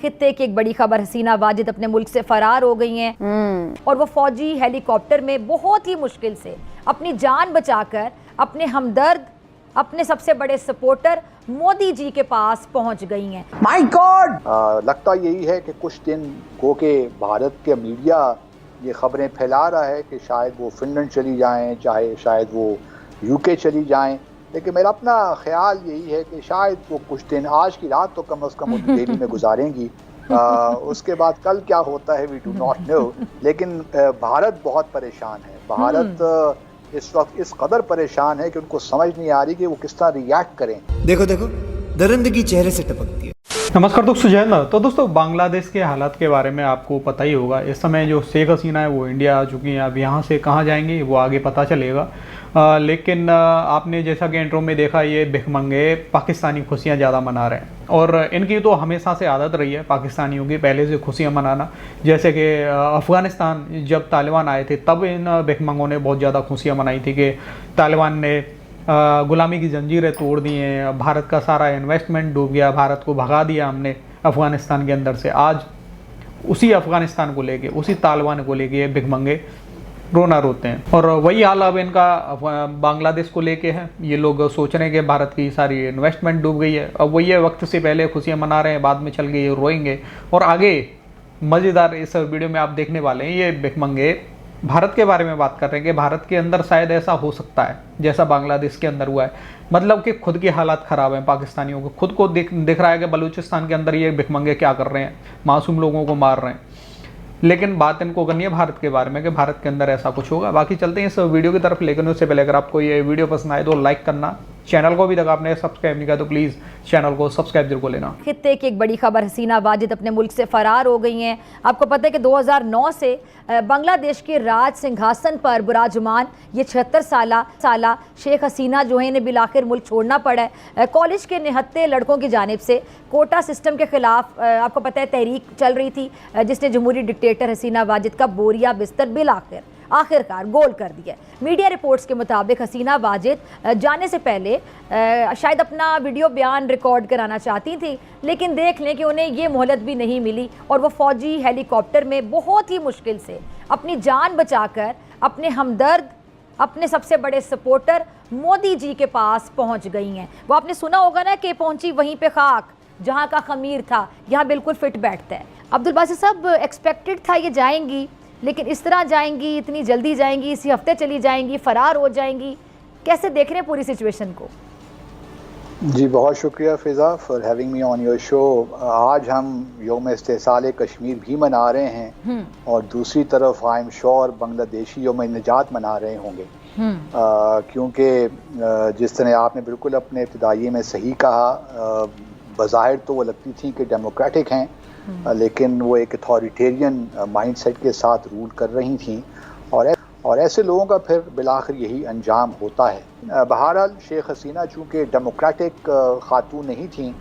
खित्ते की एक बड़ी खबर, हसीना वाजिद अपने मुल्क से फरार हो गई हैं और वो फौजी हेलीकॉप्टर में बहुत ही मुश्किल से अपनी जान बचाकर अपने हमदर्द, अपने सबसे बड़े सपोर्टर मोदी जी के पास पहुंच गई हैं। My God! लगता यही है कि कुछ दिन को के भारत के मीडिया ये खबरें फैला रहा है कि शायद वो फिनलैंड चली जाएं, चाहे शायद वो यूके चली जाएं, लेकिन मेरा अपना ख्याल यही है कि शायद वो कुछ दिन, आज की रात तो कम से कम दिल्ली में गुजारेंगी। उसके बाद कल क्या होता है वी डू नॉट नो, लेकिन भारत बहुत परेशान है। भारत इस वक्त इस कदर परेशान है कि उनको समझ नहीं आ रही कि वो किस तरह रिएक्ट करें। देखो देखो दरिंदगी चेहरे से टपकती है। नमस्कार दोस्तों, जय हिंद। तो दोस्तों, बांग्लादेश के हालात के बारे में आपको पता ही होगा। इस समय जो शेख हसीना है वो इंडिया आ चुकी हैं। अब यहाँ से कहाँ जाएंगी वो आगे पता चलेगा। लेकिन आपने जैसा कि इंट्रो में देखा, ये भिखमंगे पाकिस्तानी खुशियाँ ज़्यादा मना रहे हैं और इनकी तो हमेशा से आदत रही है पाकिस्तानियों की पहले से खुशियाँ मनाना। जैसे कि अफ़गानिस्तान जब तालिबान आए थे तब इन भिखमंगों ने बहुत ज़्यादा खुशियाँ मनाई थी कि तालिबान ने गुलामी की जंजीरें तोड़ दी हैं, भारत का सारा इन्वेस्टमेंट डूब गया, भारत को भगा दिया हमने अफ़गानिस्तान के अंदर से। आज उसी अफ़गानिस्तान को लेके, उसी तालिबान को लेके ये भिखमंगे रोना रोते हैं और वही हाल अब इनका बांग्लादेश को लेके है। ये लोग सोच रहे हैं कि भारत की सारी इन्वेस्टमेंट डूब गई है। अब वही वक्त से पहले खुशियाँ मना रहे हैं, बाद में चल के ये रोएंगे। और आगे मज़ेदार इस वीडियो में आप देखने वाले हैं, ये भिखमंगे भारत के बारे में बात कर रहे हैं कि भारत के अंदर शायद ऐसा हो सकता है जैसा बांग्लादेश के अंदर हुआ है। मतलब कि खुद की हालात ख़राब हैं पाकिस्तानियों को, खुद को दिख रहा है कि बलूचिस्तान के अंदर ये भिखमंगे क्या कर रहे हैं, मासूम लोगों को मार रहे हैं। लेकिन बात इनको करनी है भारत के बारे में कि भारत के अंदर ऐसा कुछ होगा। बाकी चलते हैं इस वीडियो की तरफ, लेकिन उससे पहले अगर आपको ये वीडियो पसंद आए तो लाइक करना, चैनल को अभी तक आपने सब्सक्राइब नहीं किया तो प्लीज़ चैनल को सब्सक्राइब जरूर कर लेना। खित्ते की एक बड़ी खबर, हसीना वाजिद अपने मुल्क से फरार हो गई हैं। आपको पता है कि 2009 से बांग्लादेश के राज सिंहासन पर बुराजुमान ये 76 साला शेख हसीना जो है इन्हें बिलाखिर मुल्क छोड़ना पड़ा है। कॉलेज के निहत्ते लड़कों की जानिब से कोटा सिस्टम के खिलाफ आपको पता है तहरीक चल रही थी, जिसने जमहूरी डिक्टेटर हसीना वाजिद का बोरिया बिस्तर आखिरकार गोल कर दिया। मीडिया रिपोर्ट्स के मुताबिक हसीना वाजिद जाने से पहले शायद अपना वीडियो बयान रिकॉर्ड कराना चाहती थी, लेकिन देख लें कि उन्हें ये मोहलत भी नहीं मिली और वो फौजी हेलीकॉप्टर में बहुत ही मुश्किल से अपनी जान बचाकर अपने हमदर्द, अपने सबसे बड़े सपोर्टर मोदी जी के पास पहुंच गई हैं। वो आपने सुना होगा ना कि पहुंची वहीं पे खाक जहां का खमीर था, यहाँ बिल्कुल फिट बैठता है। अब्दुल बासित साहब, एक्सपेक्टेड था ये जाएंगी, लेकिन इस तरह जाएंगी, इतनी जल्दी जाएंगी, इसी हफ्ते चली जाएंगी, फरार हो जाएंगी, कैसे देख रहे हैं पूरी सिचुएशन को? जी बहुत शुक्रिया Fiza for having me on your show. आज हम यौम इस्तेसाल कश्मीर भी मना रहे हैं और दूसरी तरफ आई एम श्योर बांग्लादेशी यौम निजात मना रहे होंगे, क्योंकि जिस तरह आपने बिल्कुल अपने इब्तिदाई में सही कहा, बज़ाहिर तो वो लगती थी कि डेमोक्रेटिक हैं, लेकिन वो एक अथॉरिटेरियन माइंडसेट के साथ रूल कर रही थीं और ऐसे लोगों का फिर बिलाखिर यही अंजाम होता है। बहरहाल शेख हसीना चूँकि डेमोक्रेटिक खातून नहीं थीं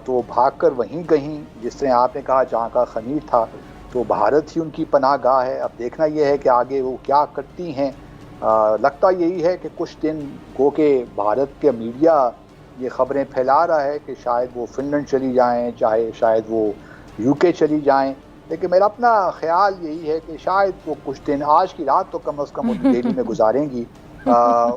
तो भागकर वहीं गईं, जिस तरह आपने कहा जहाँ का खमीर था, तो भारत ही उनकी पनाह गाह है। अब देखना यह है कि आगे वो क्या करती हैं। लगता यही है कि कुछ दिन को के भारत के मीडिया ये खबरें फैला रहा है कि शायद वो फिनलैंड चली जाएं, चाहे शायद वो यूके चली जाएं, लेकिन मेरा अपना ख्याल यही है कि शायद वो कुछ दिन, आज की रात तो कम से कम दिल्ली में गुजारेंगी।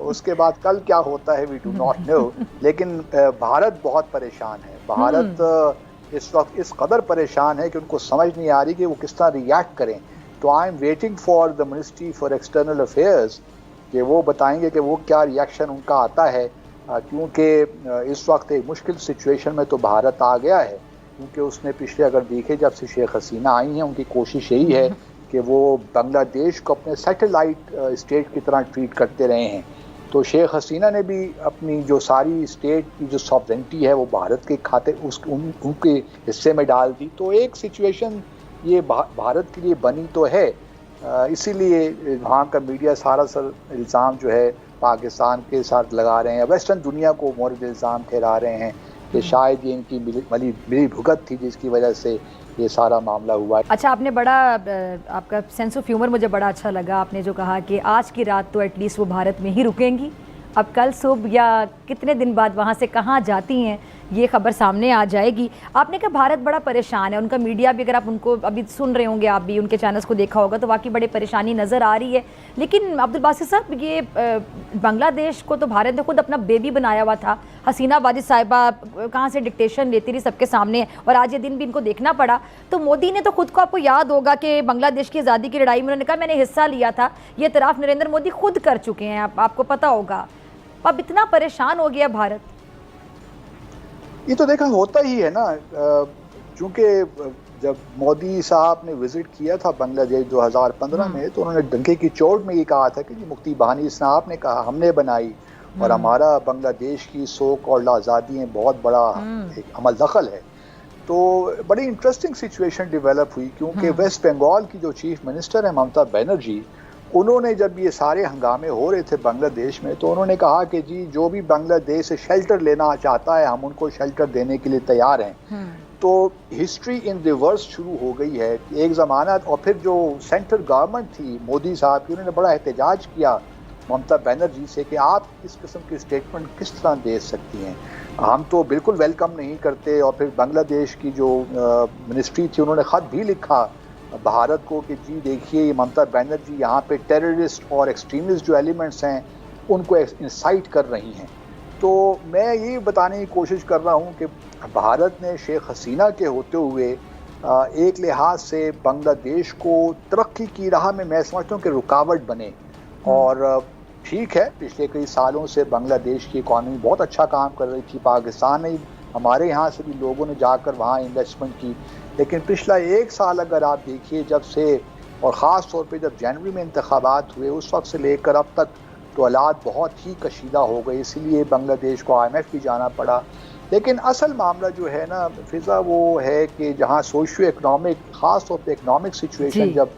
उसके बाद कल क्या होता है वी डू नॉट नो, लेकिन भारत बहुत परेशान है। भारत इस वक्त इस कदर परेशान है कि उनको समझ नहीं आ रही कि वो किस तरह रिएक्ट करें। तो I am waiting for the ministry for external affairs कि वो बताएंगे कि वो क्या रिएक्शन उनका आता है, क्योंकि इस वक्त एक मुश्किल सिचुएशन में तो भारत आ गया है। क्योंकि उसने पिछले, अगर देखे जब से शेख हसीना आई हैं, उनकी कोशिश यही है कि वो बांग्लादेश को अपने सैटेलाइट स्टेट की तरह ट्रीट करते रहे हैं। तो शेख हसीना ने भी अपनी जो सारी स्टेट की जो सॉवरेंटी है वो भारत के खाते उनके हिस्से में डाल दी। तो एक सिचुएशन ये भारत के लिए बनी तो है, इसीलिए वहाँ का मीडिया सारा इल्ज़ाम जो है पाकिस्तान के साथ लगा रहे हैं, वेस्टर्न दुनिया को मोरल इल्ज़ाम ठहरा रहे हैं कि शायद ये इनकी मिली भुगत थी जिसकी वजह से ये सारा मामला हुआ। अच्छा, आपने बड़ा, आपका सेंस ऑफ ह्यूमर मुझे बड़ा अच्छा लगा। आपने जो कहा कि आज की रात तो एटलीस्ट वो भारत में ही रुकेंगी, अब कल सुबह या कितने दिन बाद वहाँ से कहाँ जाती हैं ये खबर सामने आ जाएगी। आपने कहा भारत बड़ा परेशान है, उनका मीडिया भी, अगर आप उनको अभी सुन रहे होंगे, आप भी उनके चैनल्स को देखा होगा तो वाकई बड़ी परेशानी नज़र आ रही है। लेकिन अब्दुल बासित साहब, ये बांग्लादेश को तो भारत ने खुद अपना बेबी बनाया हुआ था। हसीना वाजिद साहिबा कहाँ से डिक्टेशन लेती रही सबके सामने, और आज ये दिन भी इनको देखना पड़ा। तो मोदी ने तो खुद को, आपको याद होगा कि बांग्लादेश की आज़ादी की लड़ाई में उन्होंने कहा मैंने हिस्सा लिया था, ये इतराफ़ नरेंद्र मोदी खुद कर चुके हैं, आपको पता होगा। अब इतना परेशान हो गया भारत। ये तो देखा होता ही है ना, चूंकि जब मोदी साहब ने विजिट किया था बांग्लादेश 2015 में, तो उन्होंने डंके की चोट में ये कहा था कि जी मुफ्ती बहानी साहब ने कहा, हमने बनाई, और हमारा बांग्लादेश की सो कॉल्ड आज़ादी में बहुत बड़ा एक अमल दखल है। तो बड़ी इंटरेस्टिंग सिचुएशन डेवलप हुई, क्योंकि वेस्ट बंगाल की जो चीफ मिनिस्टर है ममता बनर्जी, उन्होंने जब ये सारे हंगामे हो रहे थे बांग्लादेश में, तो उन्होंने कहा कि जी जो भी बांग्लादेश से शेल्टर लेना चाहता है हम उनको शेल्टर देने के लिए तैयार हैं। तो हिस्ट्री इन रिवर्स शुरू हो गई है। एक ज़माना, और फिर जो सेंट्रल गवर्नमेंट थी मोदी साहब की, उन्होंने बड़ा एहतजाज किया ममता बनर्जी से कि आप इस किस्म की स्टेटमेंट किस तरह दे सकती हैं, हम तो बिल्कुल वेलकम नहीं करते। और फिर बांग्लादेश की जो मिनिस्ट्री थी, उन्होंने ख़त भी लिखा भारत को कि जी देखिए ममता बनर्जी यहाँ पे टेररिस्ट और एक्सट्रीमिस्ट जो एलिमेंट्स हैं उनको इंसाइट कर रही हैं। तो मैं ये बताने की कोशिश कर रहा हूँ कि भारत ने शेख हसीना के होते हुए एक लिहाज से बांग्लादेश को तरक्की की राह में, मैं समझता हूँ कि रुकावट बने। और ठीक है, पिछले कई सालों से बांग्लादेश की इकॉनमी बहुत अच्छा काम कर रही थी, पाकिस्तान ने, हमारे यहाँ से भी लोगों ने जाकर वहाँ इन्वेस्टमेंट की। लेकिन पिछला एक साल अगर आप देखिए, जब से, और ख़ास तौर पे जब जनवरी में इंतखाबात हुए, उस वक्त से लेकर अब तक तो हालात बहुत ही कशीदा हो गए, इसीलिए बांग्लादेश को IMF भी जाना पड़ा। लेकिन असल मामला जो है ना फिज़ा, वो है कि जहाँ सोशियो इकनॉमिक, ख़ास तौर पे इकनॉमिक सिचुएशन जब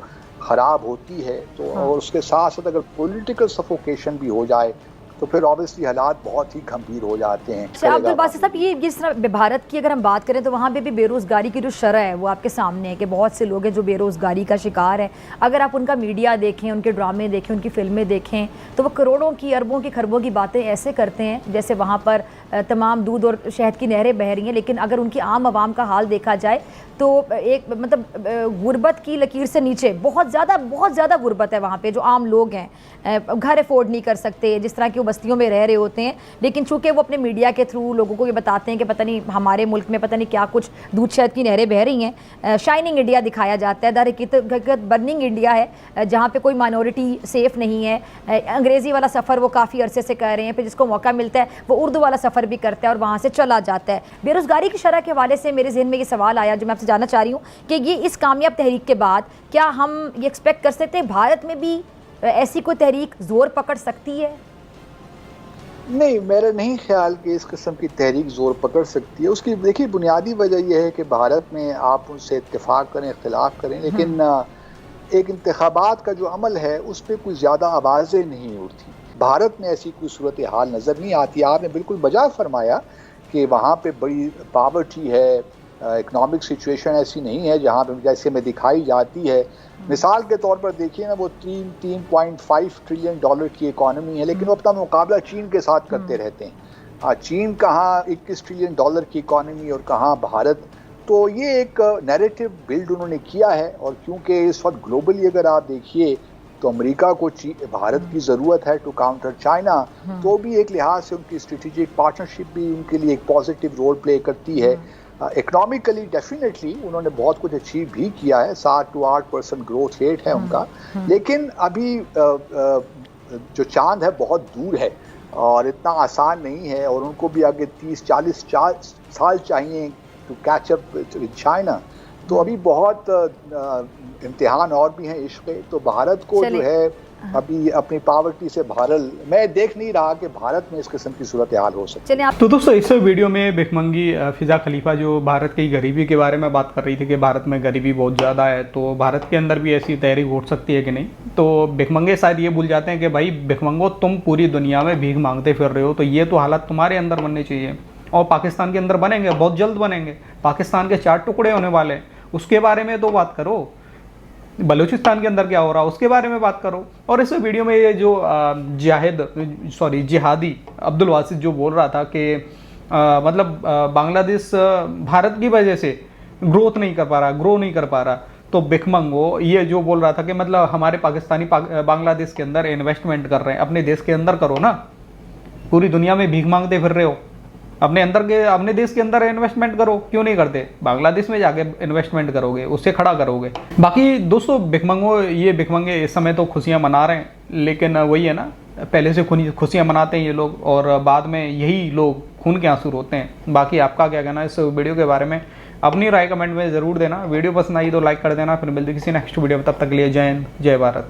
ख़राब होती है, तो और उसके साथ साथ अगर पॉलिटिकल सफोकेशन भी हो जाए, तो फिर ऑब्वियसली हालात बहुत ही गंभीर हो जाते हैं। अब्दुल बासित साहब, ये जिस तरह भारत की अगर हम बात करें तो वहाँ पे भी बेरोज़गारी की जो शरह है वो आपके सामने है कि बहुत से लोग हैं जो बेरोज़गारी का शिकार है। अगर आप उनका मीडिया देखें, उनके ड्रामे देखें, उनकी फिल्में देखें, तो वो करोड़ों की, अरबों की, खरबों की बातें ऐसे करते हैं जैसे वहाँ पर तमाम दूध और शहद की नहरें बह रही हैं। लेकिन अगर उनकी आम आवाम का हाल देखा जाए तो एक मतलब गुर्बत की लकीर से नीचे बहुत ज़्यादा गुर्बत है वहाँ पे। जो आम लोग हैं घर अफोर्ड नहीं कर सकते, जिस तरह की वो बस्तियों में रह रहे होते हैं, लेकिन चूँकि वो अपने मीडिया के थ्रू लोगों को ये बताते हैं कि पता नहीं हमारे मुल्क में पता नहीं क्या कुछ दूध शहद की नहरें बह रही हैं। शाइनिंग इंडिया दिखाया जाता है, दर हकीकत बर्निंग इंडिया है, जहाँ पे कोई माइनॉरिटी सेफ़ नहीं है। अंग्रेज़ी वाला सफ़र वो काफ़ी अरसे से कर रहे हैं, फिर जिसको मौका मिलता है वो उर्दू वाला सफ़र भी करता है और वहाँ से चला जाता है। बेरोज़गारी की शरह के हवाले से मेरे जहन में ये सवाल आया जो मैं आपसे जानना चाह रही हूँ कि ये इस कामयाब तहरीक के बाद क्या हम ये एक्सपेक्ट कर सकते हैं भारत में भी ऐसी कोई तहरीक जोर पकड़ सकती है? नहीं, मेरा नहीं ख्याल कि इस किस्म की तहरीक जोर पकड़ सकती है। उसकी देखिए बुनियादी वजह यह है कि भारत में आप उनसे इत्तेफाक करें, इख्तिलाफ करें, लेकिन एक इंतखाबात का जो अमल है उस पर कुछ ज़्यादा आवाज़ें नहीं उठती। भारत में ऐसी कोई सूरत हाल नज़र नहीं आती। आपने बिल्कुल बजा फरमाया कि वहाँ पे बड़ी पावर्टी है, इकनॉमिक सिचुएशन ऐसी नहीं है जहाँ पे जैसे में दिखाई जाती है। मिसाल के तौर पर देखिए ना, वो 3.5 ट्रिलियन डॉलर की इकॉनमी है, लेकिन वो अपना मुकाबला चीन के साथ करते रहते हैं। चीन कहाँ 21 ट्रिलियन डॉलर की इकॉनमी और कहाँ भारत। तो ये एक नैरेटिव बिल्ड उन्होंने किया है। और क्योंकि इस वक्त ग्लोबली अगर आप देखिए तो अमेरिका को भारत की ज़रूरत है टू काउंटर चाइना, तो भी एक लिहाज से उनकी स्ट्रेटेजिक पार्टनरशिप भी उनके लिए एक पॉजिटिव रोल प्ले करती है। इकोनॉमिकली डेफिनेटली उन्होंने बहुत कुछ अचीव भी किया है, 7 to 8% ग्रोथ रेट है उनका। लेकिन अभी जो चांद है बहुत दूर है और इतना आसान नहीं है, और उनको भी आगे 30-40 साल चाहिए to catch up with China. तो अभी बहुत इम्तिहान और भी हैं इश्क़ के। तो भारत को जो है अभी अपनी पावर्टी से भारत, मैं देख नहीं रहा कि भारत में इस किस्म की सूरत हाल हो सकती है। तो दोस्तों, इस वीडियो में भिखमंगी फिज़ा खलीफा जो भारत की गरीबी के बारे में बात कर रही थी कि भारत में गरीबी बहुत ज़्यादा है, तो भारत के अंदर भी ऐसी तहरीक उठ सकती है कि नहीं। तो भिखमंगे शायद ये भूल जाते हैं कि भाई भिखमंगो, तुम पूरी दुनिया में भीख मांगते फिर रहे हो, तो ये तो हालात तुम्हारे अंदर बनने चाहिए और पाकिस्तान के अंदर बनेंगे, बहुत जल्द बनेंगे। पाकिस्तान के 4 टुकड़े होने वाले हैं, उसके बारे में तो बात करो। बलूचिस्तान के अंदर क्या हो रहा है उसके बारे में बात करो। और इस वीडियो में ये जो जिहादी अब्दुल बासित जो बोल रहा था कि मतलब बांग्लादेश भारत की वजह से ग्रोथ नहीं कर पा रहा, ग्रो नहीं कर पा रहा, तो भिखमंगो ये जो बोल रहा था कि मतलब हमारे पाकिस्तानी बांग्लादेश के अंदर इन्वेस्टमेंट कर रहे हैं, अपने देश के अंदर करो ना, पूरी दुनिया में भीख मांगते फिर रहे हो, अपने देश के अंदर इन्वेस्टमेंट करो, क्यों नहीं करते? बांग्लादेश में जाके इन्वेस्टमेंट करोगे, उससे खड़ा करोगे। बाकी दोस्तों ये भिखमंगे इस समय तो खुशियां मना रहे हैं, लेकिन वही है ना, पहले से खुशियां मनाते हैं ये लोग और बाद में यही लोग खून के आंसू रोते हैं। बाकी आपका क्या कहना है इस वीडियो के बारे में? अपनी राय कमेंट में ज़रूर देना। वीडियो पसंद आई तो लाइक कर देना। फिर मिलते किसी नेक्स्ट वीडियो में, तब तक के लिए जय हिंद, जय भारत।